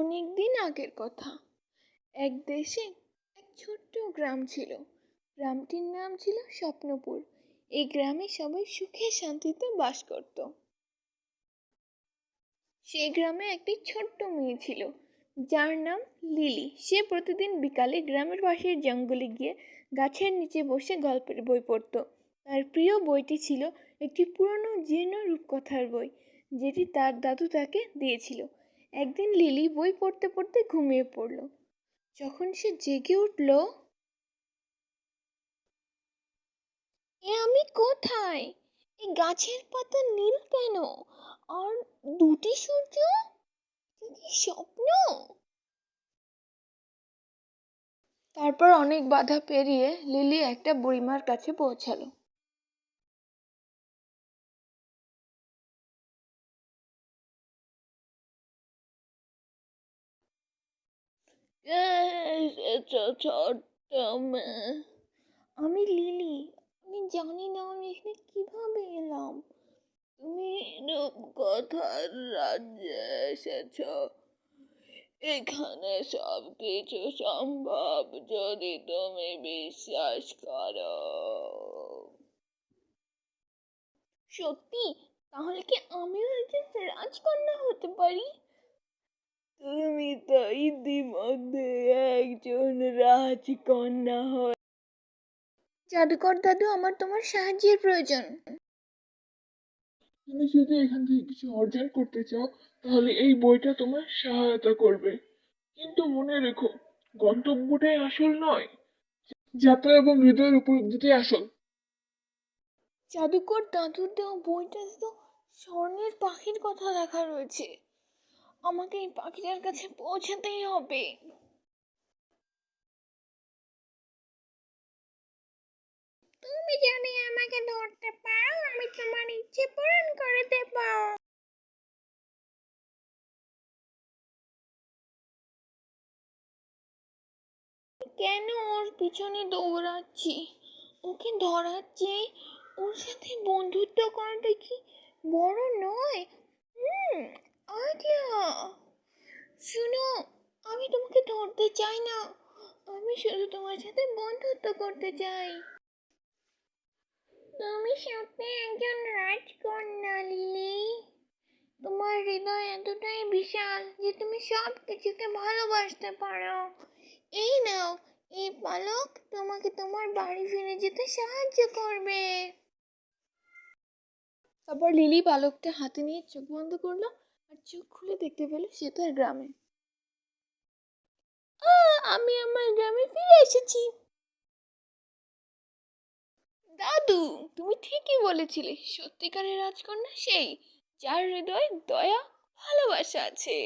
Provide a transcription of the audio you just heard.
অনেক দিন আগের কথা। এক দেশে এক ছোট্ট গ্রাম ছিল। গ্রামটির নাম ছিল স্বপ্নপুর। এই গ্রামে সবাই সুখে শান্তিতে বাস করত। সেই গ্রামে একটি ছোট্ট মেয়ে ছিল, যার নাম লিলি। সে প্রতিদিন বিকালে গ্রামের পাশের জঙ্গলে গিয়ে গাছের নিচে বসে গল্পের বই পড়ত। তার প্রিয় বইটি ছিল একটি পুরনো জীর্ণ রূপকথার বই, যেটি তার দাদু তাকে দিয়েছিল। একদিন লিলি বই পড়তে পড়তে ঘুমিয়ে পড়ল। যখন সে জেগে উঠল, আমি কোথায়? এই গাছের পাতা নীল কেন? আর দুটি সূর্য, কি স্বপ্ন? তারপর অনেক বাধা পেরিয়ে লিলি একটা বুড়িমার কাছে পৌঁছালো। আমি লিলি। আমি জানি না আমি এখানে কিভাবে এলাম। তুমি রূপকথার রাজ্যে এসেছ। এখানে সবকিছু সম্ভব যদি তুমি বিশ্বাস করো। সত্যি? তাহলে কি আমিও একজন রাজকন্যা হতে পারি? তুমি তো ইতিমধ্যে একজন রাজকন্যা হয়ে। জাদুকর দাদু, আমার তোমার সাহায্যের প্রয়োজন। তুমি যদি এখান থেকে কিছু অর্জন করতে চাও, তাহলে এই বইটা তোমার সহায়তা করবে। কিন্তু মনে রেখো, গন্তব্যটাই আসল নয়, যাত্রা এবং হৃদয়ের উপলব্ধিটাই আসল। জাদুকর দাদুর দেওয়া বইটাতে তো স্বর্ণের পাখির কথা লেখা রয়েছে। আমাকে এই পাখিটার কাছে পৌঁছাতেই হবে। তুমি যদি আমাকে ধরতে পারো, আমি তোমার ইচ্ছে পূরণ করে দেব। কেন ওর পিছনে দৌড়াচ্ছি? ওকে ধরার চেয়ে ওর সাথে বন্ধুত্ব করাটা কি বড় নয়? আইডিয়া! শুনো, আমি তোমাকে ধরতে চাই না, আমি শুধু তোমার সাথে বন্ধুত্ব করতে চাই। তুমি সত্যি একজন রাজকন্যা, লিলি। তোমার হৃদয় এতটাই বিশাল যে তুমি সব কিছুকে ভালোবাসতে পারো। এই নাও, এই পালক তোমাকে তোমার বাড়ি ফিরে যেতে সাহায্য করবে। তারপর লিলি পালকটা হাতে নিয়ে চোখ বন্ধ করলো, আর চোখ খুলে দেখতে পেল সে তার গ্রামে। আমি আমার গ্রামে ফিরে এসেছি। দাদু, তুমি ঠিকই বলেছিলে, সত্যিকারের রাজকন্যা সেই, যার হৃদয়ে দয়া, ভালোবাসা আছে।